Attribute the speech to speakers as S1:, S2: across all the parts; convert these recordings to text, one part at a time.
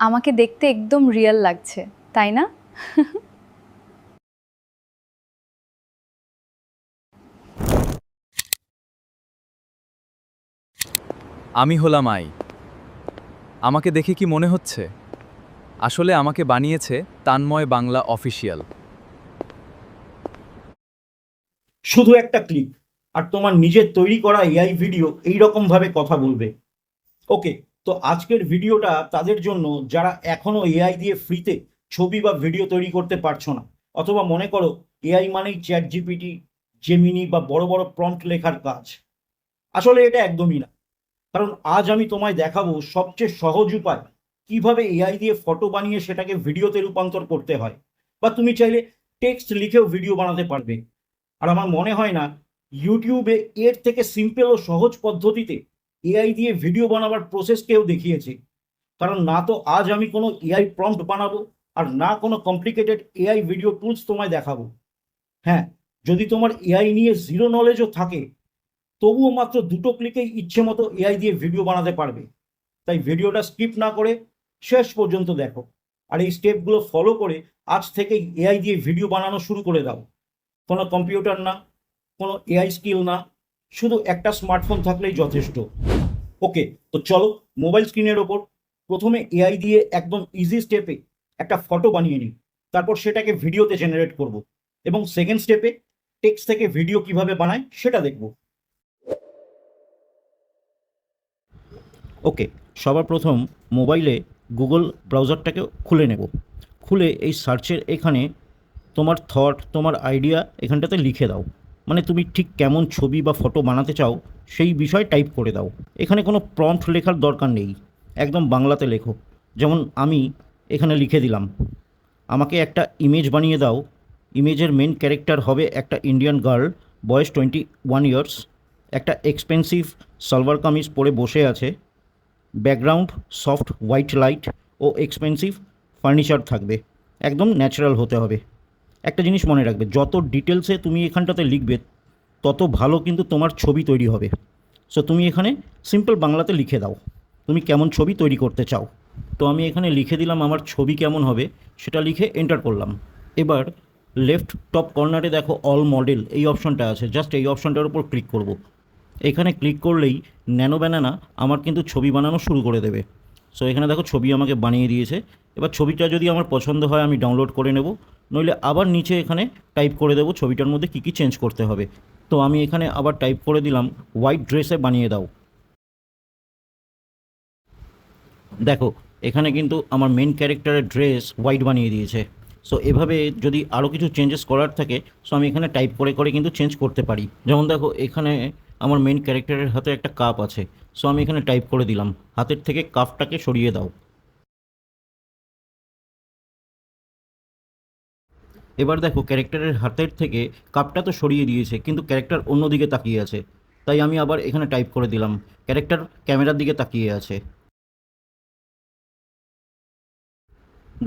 S1: আমাকে দেখতে একদম রিয়েল লাগছে, তাই না?
S2: আমি হলাম আই। আমাকে দেখে কি মনে হচ্ছে? আসলে আমাকে বানিয়েছে তান্ময় বাংলা অফিসিয়াল।
S3: শুধু একটা ক্লিক আর তোমার নিজের তৈরি করা এআই ভিডিও এই রকম ভাবে কথা বলবে। ওকে, তো আজকের ভিডিওটা তাদের জন্য যারা এখনো এআই দিয়ে ফ্রিতে ছবি বা ভিডিও তৈরি করতে পারছো না, অথবা মনে করো এআই মানেই চ্যাট জিপিটি, জেমিনি বা বড় বড় প্রম্পট লেখার কাজ। আসলে এটা একদমই না। কারণ আজ আমি তোমায় দেখাবো সবচেয়ে সহজ উপায় কিভাবে এআই দিয়ে ফটো বানিয়ে সেটাকে ভিডিওতে রূপান্তর করতে হয়, বা তুমি চাইলে টেক্সট লিখেও ভিডিও বানাতে পারবে। আর আমার মনে হয় না ইউটিউবে এর থেকে সিম্পল ও সহজ পদ্ধতিতে এআই দিয়ে ভিডিও বানাবার প্রসেস কেউ দেখিয়েছে। কারণ না তো আজ আমি কোনো এআই প্রম্পট বানাবো, আর না কোনো কমপ্লিকেটেড এআই ভিডিও টুলস তোমায় দেখাবো। হ্যাঁ, যদি তোমার এআই নিয়ে জিরো নলেজও থাকে, তবুও মাত্র দুটো ক্লিকেই ইচ্ছে মতো এআই দিয়ে ভিডিও বানাতে পারবে। তাই ভিডিওটা স্কিপ না করে শেষ পর্যন্ত দেখো, আর এই স্টেপগুলো ফলো করে আজ থেকেই এআই দিয়ে ভিডিও বানানো শুরু করে দাও। কোনো কম্পিউটার না, কোনো এআই স্কিল না, শুধু একটা স্মার্টফোন থাকলেই যথেষ্ট। ওকে, তো চলো মোবাইল স্ক্রিনের ওপর প্রথমে এআই দিয়ে একদম ইজি স্টেপে একটা ফটো বানিয়ে নিই। তারপর সেটাকে ভিডিওতে জেনারেট করব, এবং সেকেন্ড স্টেপে টেক্সট থেকে ভিডিও কিভাবে বানায় সেটা দেখব। ওকে, সবার প্রথম মোবাইলে গুগল ব্রাউজারটাকে খুলে নেব। খুলে এই সার্চের এখানে তোমার থট, তোমার আইডিয়া এখানটাতে লিখে দাও। মানে তুমি ঠিক কেমন ছবি বা ফটো বানাতে চাও সেই বিষয় টাইপ করে দাও। এখানে কোনো প্রম্পট লেখার দরকার নেই, একদম বাংলাতে লেখো। যেমন আমি এখানে লিখে দিলাম, আমাকে একটা ইমেজ বানিয়ে দাও। ইমেজের মেন ক্যারেক্টার হবে একটা ইন্ডিয়ান গার্ল, বয়স 21 ইয়ার্স, একটা এক্সপেন্সিভ সালোয়ার কামিজ পরে বসে আছে, ব্যাকগ্রাউন্ড সফট হোয়াইট লাইট ও এক্সপেন্সিভ ফার্নিচার থাকবে। একদম ন্যাচারাল হতে হবে। একটা জিনিস মনে রাখবে, যত ডিটেলসে তুমি এখানটাতে লিখবে তত ভালো কিন্তু তোমার ছবি তৈরি হবে। সো তুমি এখানে সিম্পল বাংলাতে লিখে দাও তুমি কেমন ছবি তৈরি করতে চাও। তো আমি এখানে লিখে দিলাম আমার ছবি কেমন হবে, সেটা লিখে এন্টার করলাম। এবার লেফট টপ কর্নারে দেখো অল মডেল এই অপশনটা আছে, জাস্ট এই অপশনটার উপর ক্লিক করব। এখানে ক্লিক করলেই ন্যানো ব্যানানা আমার কিন্তু ছবি বানানো শুরু করে দেবে। সো এখানে দেখো ছবি আমাকে বানিয়ে দিয়েছে। এবার ছবিটা যদি আমার পছন্দ হয় আমি ডাউনলোড করে নেব, নইলে আবার নিচে এখানে টাইপ করে দেবো ছবিটার মধ্যে কী কী চেঞ্জ করতে হবে। তো আমি এখানে আবার টাইপ করে দিলাম হোয়াইট ড্রেসে বানিয়ে দাও। দেখো এখানে কিন্তু আমার মেন ক্যারেক্টারের ড্রেস হোয়াইট বানিয়ে দিয়েছে। সো এভাবে যদি আরও কিছু চেঞ্জেস করার থাকে, সো আমি এখানে টাইপ করে করে কিন্তু চেঞ্জ করতে পারি। যেমন দেখো এখানে আমার মেন ক্যারেক্টারের হাতে একটা কাপ আছে, সো আমি এখানে টাইপ করে দিলাম হাতের থেকে কাপটাকে সরিয়ে দাও। এবার দেখো ক্যারেক্টারের হাতের থেকে কাপটা তো সরিয়ে দিয়েছে, কিন্তু ক্যারেক্টার অন্যদিকে তাকিয়ে আছে। তাই আমি আবার এখানে টাইপ করে দিলাম ক্যারেক্টার ক্যামেরার দিকে তাকিয়ে আছে।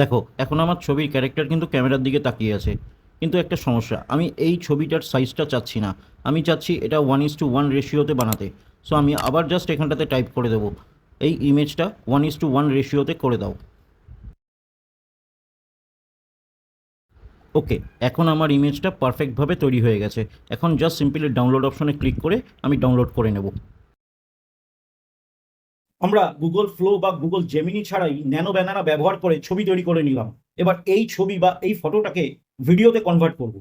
S3: দেখো এখন আমার ছবির ক্যারেক্টার কিন্তু ক্যামেরার দিকে তাকিয়ে আছে। কিন্তু একটা সমস্যা, আমি এই ছবিটার সাইজটা চাচ্ছি না, আমি চাচ্ছি এটা 1:1 রেশিওতে বানাতে। সো আমি আবার জাস্ট এখানটাতে টাইপ করে দেবো এই ইমেজটা 1:1 রেশিওতে করে দাও। ওকে, এখন আমার ইমেজটা পারফেক্টভাবে তৈরি হয়ে গেছে। এখন জাস্ট সিম্পলি ডাউনলোড অপশনে ক্লিক করে আমি ডাউনলোড করে নেব। আমরা গুগল ফ্লো বা গুগল জেমিনি ছাড়াই ন্যানো ব্যানানা ব্যবহার করে ছবি তৈরি করে নিলাম। এবার এই ছবি বা এই ফটোটাকে ভিডিওতে কনভার্ট করব।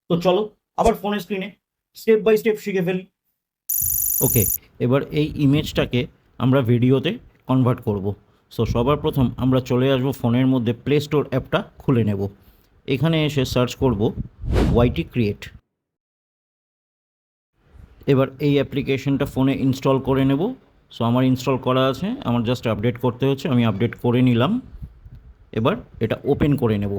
S3: তো চলো আবার ফোনের স্ক্রিনে স্টেপ বাই স্টেপ শিখে ফেলি। ওকে, এবার এই ইমেজটাকে আমরা ভিডিওতে কনভার্ট করব। সো সবার প্রথম আমরা চলে আসবো ফোনের মধ্যে, প্লে স্টোর অ্যাপটা খুলে নেব। এখানে এসে সার্চ করব ওয়াইটি ক্রিয়েট। এবার এই অ্যাপ্লিকেশনটা ফোনে ইনস্টল করে নেব। সো আমার ইনস্টল করা আছে, আমার জাস্ট আপডেট করতে হচ্ছে, আমি আপডেট করে নিলাম। এবার এটা ওপেন করে নেব।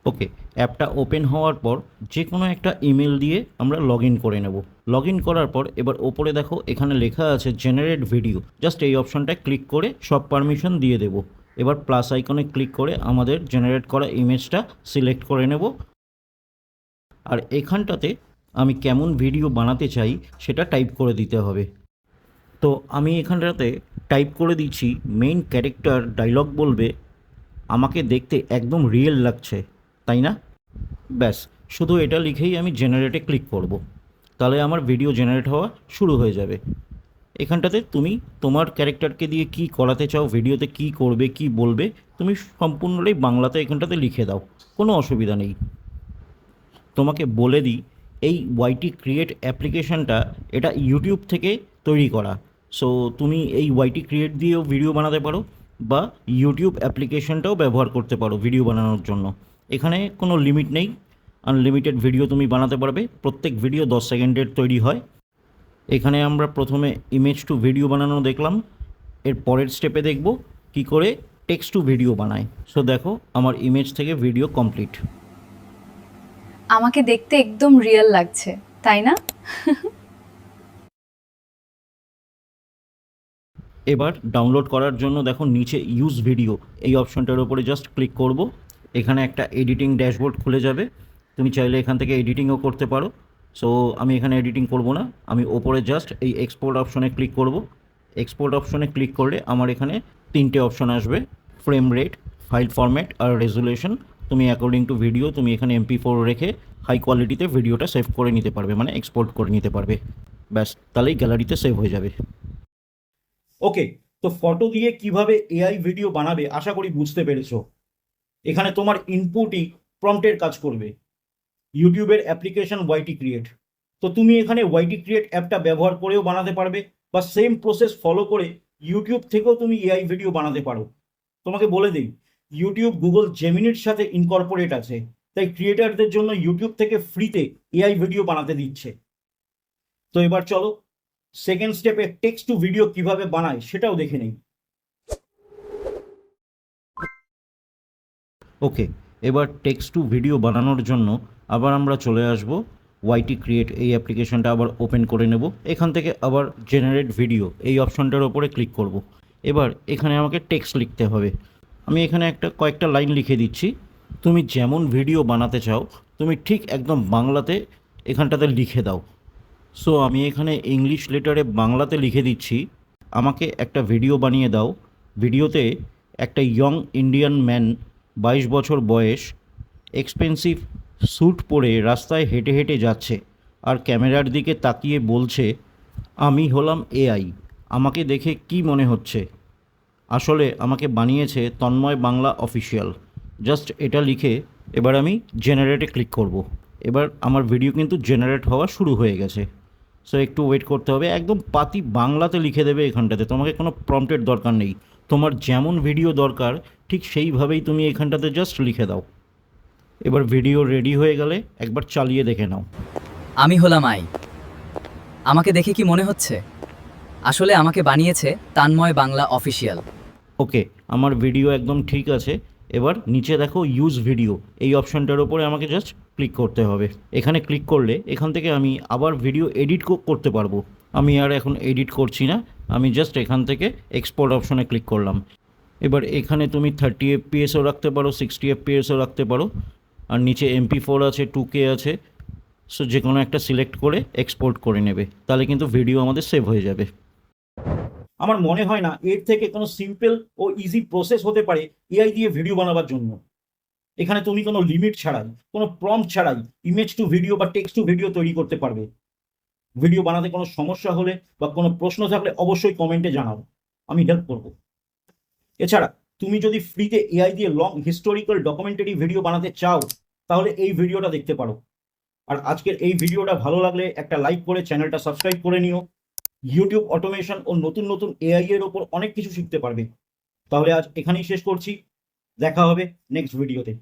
S3: ওকে, অ্যাপটা ওপেন হওয়ার পর যে কোনো একটা ইমেল দিয়ে আমরা লগ ইন করে নেব। লগ ইন করার পর এবার ওপরে দেখো এখানে লেখা আছে জেনারেট ভিডিও, জাস্ট এই অপশানটায় ক্লিক করে সব পারমিশন দিয়ে দেব। এবার প্লাস আইকনে ক্লিক করে আমাদের জেনারেট করা ইমেজটা সিলেক্ট করে নেব। আর এখানটাতে আমি কেমন ভিডিও বানাতে চাই সেটা টাইপ করে দিতে হবে। তো আমি এখানটাতে টাইপ করে দিচ্ছি মেইন ক্যারেক্টার ডায়লগ বলবে, আমাকে দেখতে একদম রিয়েল লাগছে, তাই না? ব্যাস, শুধু এটা লিখেই আমি জেনারেটে ক্লিক করব। তাহলে আমার ভিডিও জেনারেট হওয়া শুরু হয়ে যাবে। এখানটাতে তুমি তোমার ক্যারেক্টারকে দিয়ে কি করাতে চাও, ভিডিওতে কি করবে, কি বলবে, তুমি সম্পূর্ণটাই বাংলাতে এখানটাতে লিখে দাও, কোনো অসুবিধা নেই। তোমাকে বলে দিই, এই ওয়াইটি ক্রিয়েট অ্যাপ্লিকেশানটা এটা ইউটিউব থেকে তৈরি করা। সো তুমি এই ওয়াইটি ক্রিয়েট দিয়েও ভিডিও বানাতে পারো বা ইউটিউব অ্যাপ্লিকেশানটাও ব্যবহার করতে পারো ভিডিও বানানোর জন্য। এখানে কোনো লিমিট নেই, আনলিমিটেড ভিডিও তুমি বানাতে পারবে। প্রত্যেক ভিডিও 10 সেকেন্ডের তৈরি হয়। এখানে আমরা প্রথমে ইমেজ টু ভিডিও বানানো দেখলাম, এর পরের স্টেপে দেখব কি করে টেক্সট টু ভিডিও বানায়। সো দেখো, আমার ইমেজ থেকে ভিডিও কমপ্লিট।
S1: আমাকে দেখতে একদম রিয়েল লাগছে, তাই না?
S3: এবার ডাউনলোড করার জন্য দেখো নিচে ইউজ ভিডিও এই অপশনটার উপরে জাস্ট ক্লিক করব। এখানে একটা এডিটিং ড্যাশবোর্ড খুলে যাবে। তুমি চাইলে এখান থেকে এডিটিংও করতে পারো। সো আমি এখানে এডিটিং করব না, আমি ওপরে জাস্ট এই এক্সপোর্ট অপশনে ক্লিক করব। এক্সপোর্ট অপশনে ক্লিক করলে আমার এখানে 3টে অপশন আসবে, ফ্রেম রেট, ফাইল ফরম্যাট আর রেজুলেশন। তুমি অ্যাকর্ডিং টু ভিডিও তুমি এখানে MP4 রেখে হাই কোয়ালিটিতে ভিডিওটা সেভ করে নিতে পারবে, মানে এক্সপোর্ট করে নিতে পারবে। ব্যাস, তাহলেই গ্যালারিতে সেভ হয়ে যাবে। ওকে, তো ফটো দিয়ে কিভাবে এআই ভিডিও বানাবে আশা করি বুঝতে পেরেছো। এখানে তোমার ইনপুটই প্রম্পটের কাজ করবে। ইউটিউবের অ্যাপ্লিকেশন ওয়াইটি ক্রিয়েট, তো তুমি এখানে ওয়াইটি ক্রিয়েট অ্যাপটা ব্যবহার করেও বানাতে পারবে বা সেম প্রসেস ফলো করে ইউটিউব থেকেও তুমি এআই ভিডিও বানাতে পারো। তোমাকে বলে দিই, ইউটিউব গুগল জেমিনির সাথে ইনকর্পোরেট আছে, তাই ক্রিয়েটারদের জন্য ইউটিউব থেকে ফ্রিতে এআই ভিডিও বানাতে দিচ্ছে। তো এবার চলো সেকেন্ড স্টেপে টেক্সট টু ভিডিও কিভাবে বানায় সেটাও দেখে নেই। ওকে, এবার টেক্সট টু ভিডিও বানানোর জন্য আবার আমরা চলে আসব ওয়াইটি ক্রিয়েট এই অ্যাপ্লিকেশনটা আবার ওপেন করে নেব। এখান থেকে আবার জেনারেট ভিডিও এই অপশনটার ওপরে ক্লিক করব। এবার এখানে আমাকে টেক্সট লিখতে হবে। আমি এখানে কয়েকটা লাইন লিখে দিচ্ছি। তুমি যেমন ভিডিও বানাতে চাও তুমি ঠিক একদম বাংলাতে এখানটাতে লিখে দাও। সো আমি এখানে ইংলিশ লেটারে বাংলাতে লিখে দিচ্ছি, আমাকে একটা ভিডিও বানিয়ে দাও। ভিডিওতে একটা ইয়ং ইন্ডিয়ান ম্যান, 22 বছর বয়স, এক্সপেন্সিভ স্যুট পরে রাস্তায় হেঁটে হেঁটে যাচ্ছে আর ক্যামেরার দিকে তাকিয়ে বলছে, আমি হলাম এআই, আমাকে দেখে কি মনে হচ্ছে? আসলে আমাকে বানিয়েছে তন্ময় বাংলা অফিসিয়াল। জাস্ট এটা লিখে এবার আমি জেনারেটে ক্লিক করব। এবার আমার ভিডিও কিন্তু জেনারেট হওয়া শুরু হয়ে গেছে। সো একটু ওয়েট করতে হবে। একদম পাতি বাংলাতে লিখে দেবে এখানটাতে, তোমাকে কোনো প্রম্পটের দরকার নেই। তোমার যেমন ভিডিও দরকার ঠিক সেইভাবেই তুমি এখানটাতে জাস্ট লিখে দাও। এবার ভিডিও রেডি হয়ে গেলে একবার চালিয়ে দেখে নাও।
S4: আমি হলাম আই, আমাকে দেখে কি মনে হচ্ছে? আসলে আমাকে বানিয়েছে তান্ময় বাংলা অফিসিয়াল।
S3: ওকে, আমার ভিডিও একদম ঠিক আছে। এবার নিচে দেখো ইউজ ভিডিও এই অপশনটার উপরে আমাকে জাস্ট ক্লিক করতে হবে। এখানে ক্লিক করলে এখান থেকে আমি আবার ভিডিও এডিট করতে পারবো। আমি আর এখন এডিট করছি না, আমি জাস্ট এখান থেকে এক্সপোর্ট অপশনে ক্লিক করলাম। এবার এখানে তুমি 30 fps রাখতে পারো, 60 fps রাখতে পারো, আর নিচে MP4 আছে, 2K আছে। সো যে কোনো একটা সিলেক্ট করে এক্সপোর্ট করে নেবে, তাহলে কিন্তু ভিডিও আমাদের সেভ হয়ে যাবে। আমার মনে হয় না এর থেকে কোনো সিম্পল ও ইজি প্রসেস হতে পারে এআই দিয়ে ভিডিও বানাবার জন্য। এখানে তুমি কোনো লিমিট ছাড়াই, কোনো প্রম্পট ছাড়াই ইমেজ টু ভিডিও বা টেক্সট টু ভিডিও তৈরি করতে পারবে। ভিডিও বানাতে কোনো সমস্যা হলে বা কোনো প্রশ্ন থাকলে অবশ্যই কমেন্টে জানাও, আমি হেল্প করব। এছাড়া তুমি যদি ফ্রিতে এআই দিয়ে লং হিস্টোরিক্যাল ডকুমেন্টারি ভিডিও বানাতে চাও তাহলে এই ভিডিওটা দেখতে পারো। আর আজকের এই ভিডিওটা ভালো লাগলে একটা লাইক করে চ্যানেলটা সাবস্ক্রাইব করে নিও। ইউটিউব অটোমেশন ও নতুন নতুন এআই এর ওপর অনেক কিছু শিখতে পারবে। তাহলে আজ এখানেই শেষ করছি, দেখা হবে নেক্সট ভিডিওতে।